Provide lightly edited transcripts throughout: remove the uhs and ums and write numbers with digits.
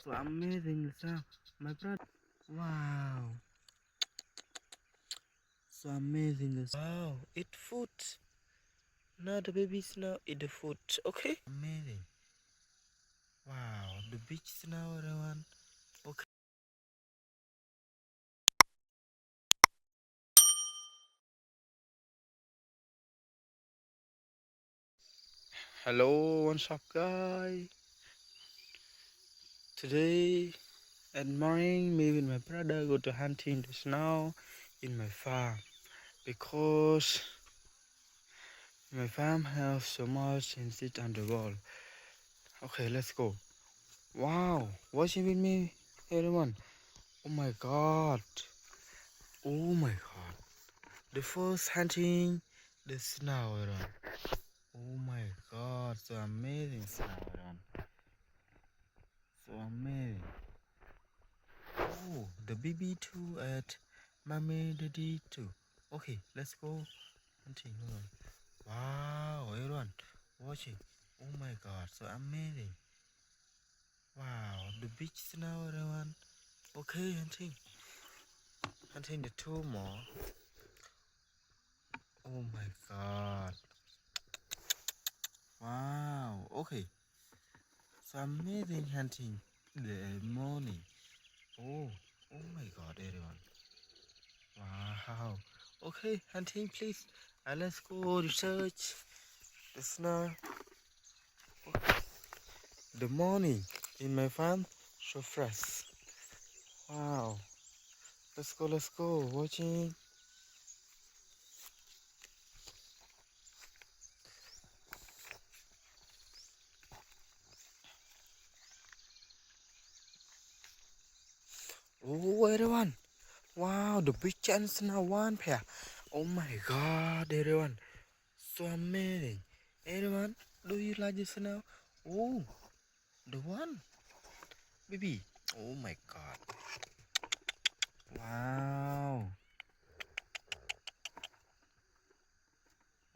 so amazing sound, my brother. Wow, so amazing the wow, eat food. Now the babies now eat the food. Okay, amazing. Wow, the beach now everyone. Okay. Hello, what's up, guys? Today at morning, me and my brother go to hunting the snow in my farm because my farm has so much and sit on the wall. Okay, let's go. Wow, watching with me, everyone. Oh my god. Oh my god. The first hunting the snow, everyone. Oh my god, so amazing snow, everyone. So amazing. Oh, the baby too at mommy daddy too. Okay, let's go hunting. Wow, everyone, watching. Oh my god, so amazing. Wow, the beach now, everyone. Okay, hunting. Hunting the two more. Oh my god. Wow, okay. So amazing hunting in the morning. Oh, oh my god, everyone. Wow. Okay, hunting, please. Let's go research the snow. The morning in my farm so fresh. Wow. Let's go. Watching. Oh, everyone. Wow, the beach and snow one pair. Oh my god, everyone. So amazing. Everyone, do you like the snow? Oh, the one. Baby. Oh my god. Wow.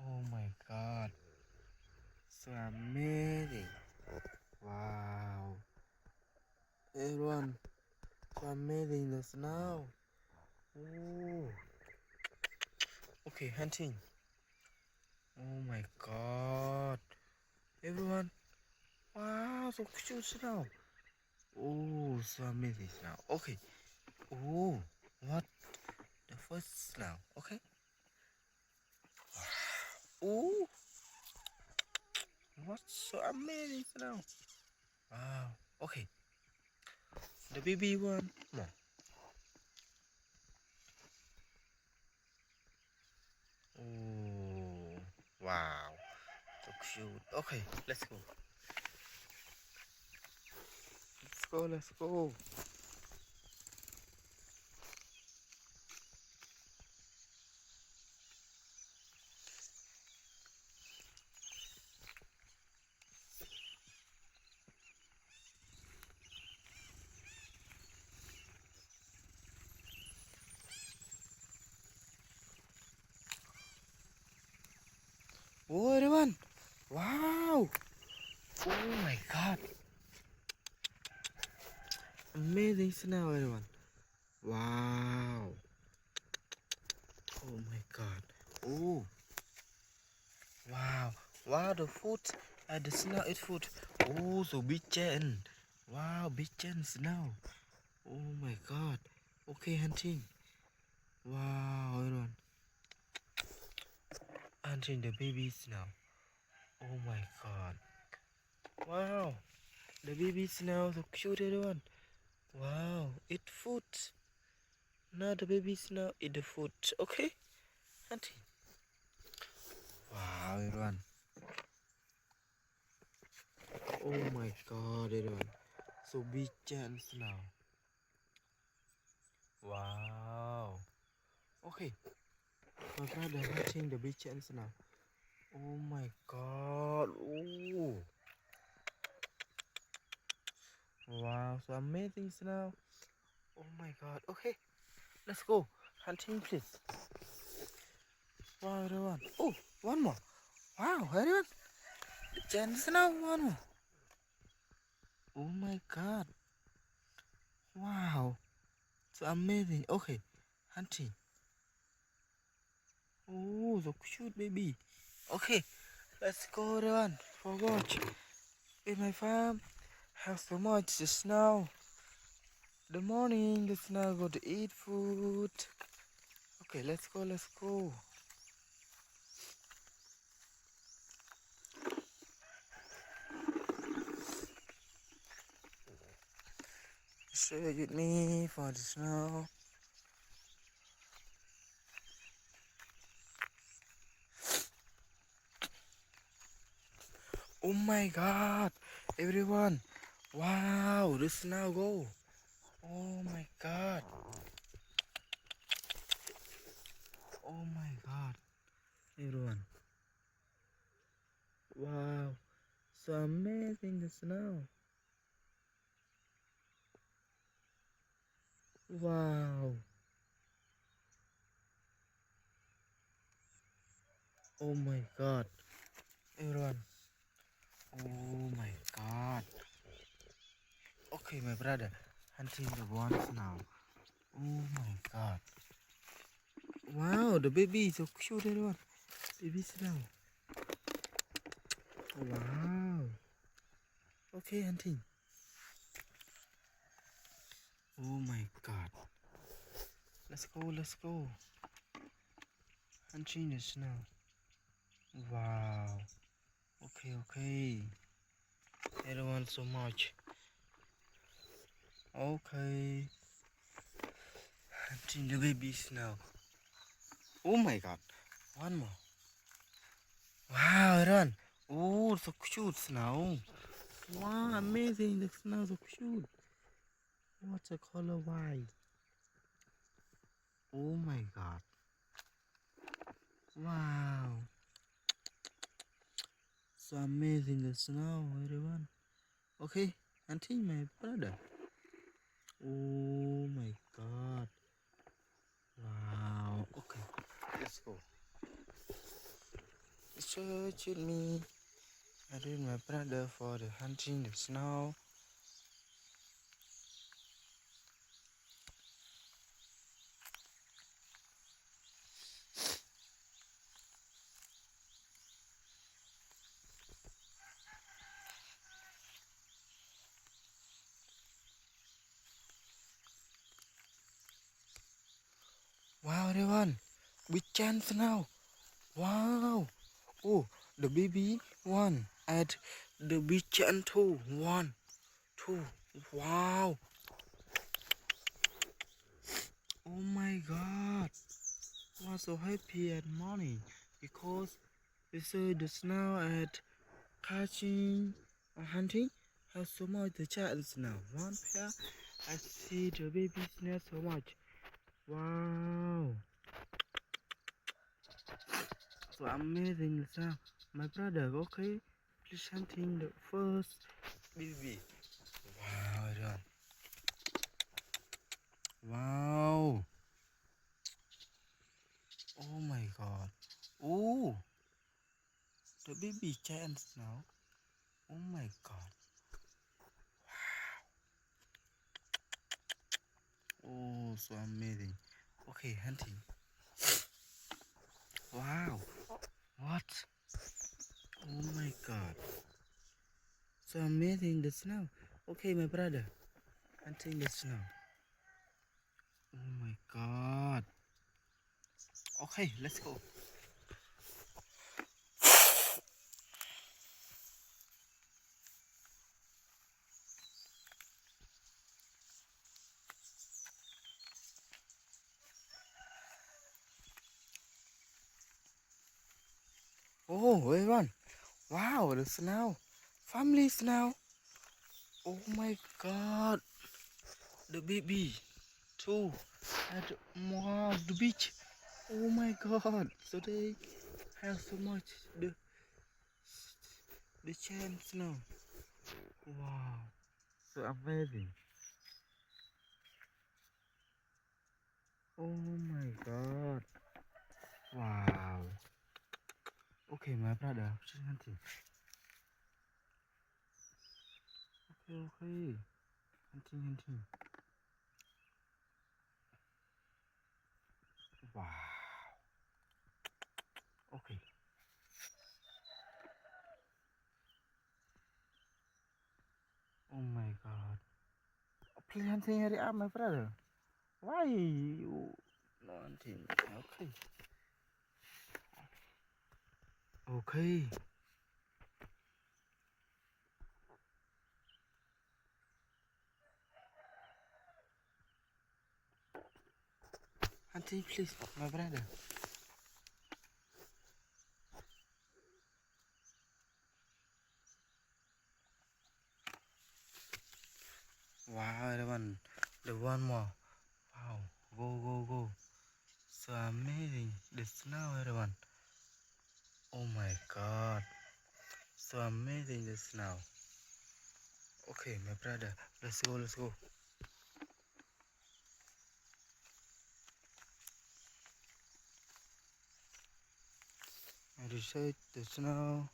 Oh my god. So amazing. Wow. Everyone, so amazing the snow. Oh. Okay, hunting. Oh my god. Everyone. Wow, so cute snow. Oh, so amazing snow. Okay. Oh, what? The first snow. Okay. Oh, what so amazing snow. Wow. Okay. The baby one. No. Oh, wow. So cute. Okay, let's go. Let's go, let's go. Oh, everyone. Wow. Oh my god. Amazing snow, everyone. Wow. Oh my god. Oh. Wow. Wow, the food. The snow eat food. Oh, so big chain. Wow, big chain snow. Oh my god. Okay, hunting. Wow, everyone. Hunting the babies now. Oh my god. Wow. The babies now so cute, everyone. Wow. Eat food. Now the babies now eat the food. Okay, hunting. Wow, everyone. Oh my god, everyone. So big chance now. Wow. Okay. My brother watching the big chance now. Oh my god. Oh. Wow. So amazing now. Oh my god. Okay. Let's go. Hunting, please. Wow, everyone. Oh, one more. Wow, everyone. Chance now. One more. Oh my god. So amazing. Okay, hunting. Oh, so cute, baby. Okay, let's go everyone for watch. In my farm, have so much snow. The morning, the snow go to eat food. Okay, let's go, let's go. Stay with me for the snow. Oh my god, everyone. Wow, the snow go. Oh my god. Oh my god, everyone. Wow, so amazing the snow. Wow. Oh my god, everyone. Oh my god. Okay, my brother, hunting the ones now. Oh my god. Wow, the baby is so cute, everyone. Baby snow. Wow. Okay, hunting. Oh my god. Let's go, let's go. Hunting the snow. Wow. Okay, okay. Everyone so much. Okay. Hunting the baby snow. Oh my god. One more. Wow, everyone. Oh, so cute snow. Wow, amazing. The snow so cute. What's the color white? Oh my god. Wow. So amazing the snow, everyone. Okay, until my brother. Oh my god. Wow. Okay, let's go. Search with me. I did my brother for the hunting the snow. Wow, everyone. Big chance now. Wow. Oh, the baby one at the big chance too. One, two. Wow. Oh my god. I was so happy at morning because we saw the snow at catching or hunting has so much the chance now. One pair I see the baby snail so much. Wow. So amazing snow. My brother, okay, please hunting the first baby. Wow, done. Wow. Oh my god. Oh, the baby chance now. Oh my god. Oh, so amazing. Okay, hunting. Wow. What? Oh my god. So amazing the snow. Okay, my brother. Hunting the snow. Oh my god. Okay, let's go. Oh, everyone. Wow, the snow. Family snow. Oh my god. The baby. Too. At wow, the beach. Oh my god. So they have so much the chance now. Wow. So amazing. Oh my god. Wow. Okay, my brother. Hunting. Okay, okay. Hunting, hunting. Wow. Okay. Oh my god. Please hunting, hurry up, my brother. Why you not hunting? Okay. Okay. Hunting, please, my brother. Wow, everyone. The one more. Wow. Go, go, go. So amazing. The snow, everyone. Oh my god. So amazing, the snow. Okay, my brother. Let's go, let's go. I reset the snow.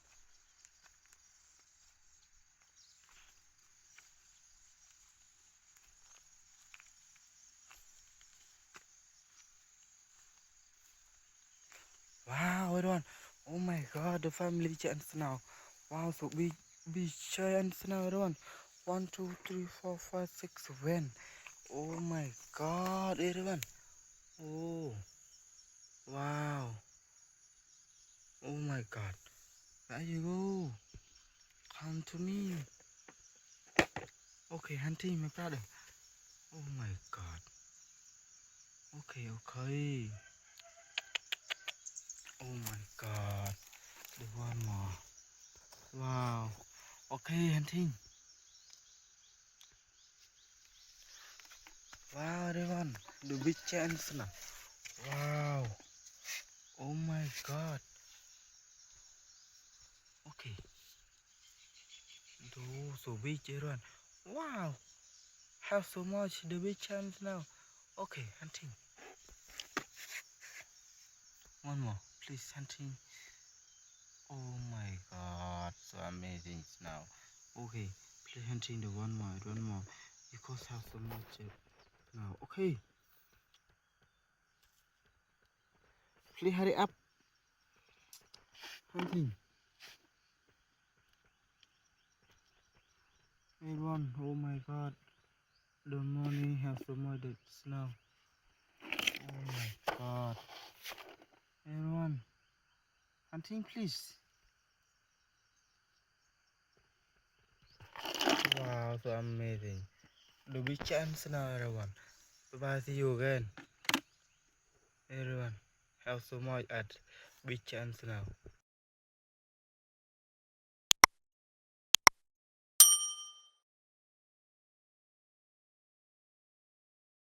Wow, everyone. Oh my god, the family chants now. Wow, so big chants now, everyone. 1, 2, 3, 4, 5, 6, 7. Oh my god, everyone. Oh, wow. Oh my god. There you go. Come to me. Okay, hunting, my brother. Oh my god. Okay, okay. Oh my god. The one more. Wow. Okay, hunting. Wow, everyone. The big chance now. Wow. Oh my god. Okay. So big, everyone. Wow. Have so much the big chance now. Okay, hunting. One more, please, hunting. Oh my god, so amazing now. Okay, please hunting the one more, because have so much now. Okay, please hurry up, hunting. Everyone, oh my god, the morning have so much snow. Oh my god, everyone, hunting, please. Wow, so amazing. The big chance now, everyone. Bye bye, see you again. Everyone, have so much at big chance now.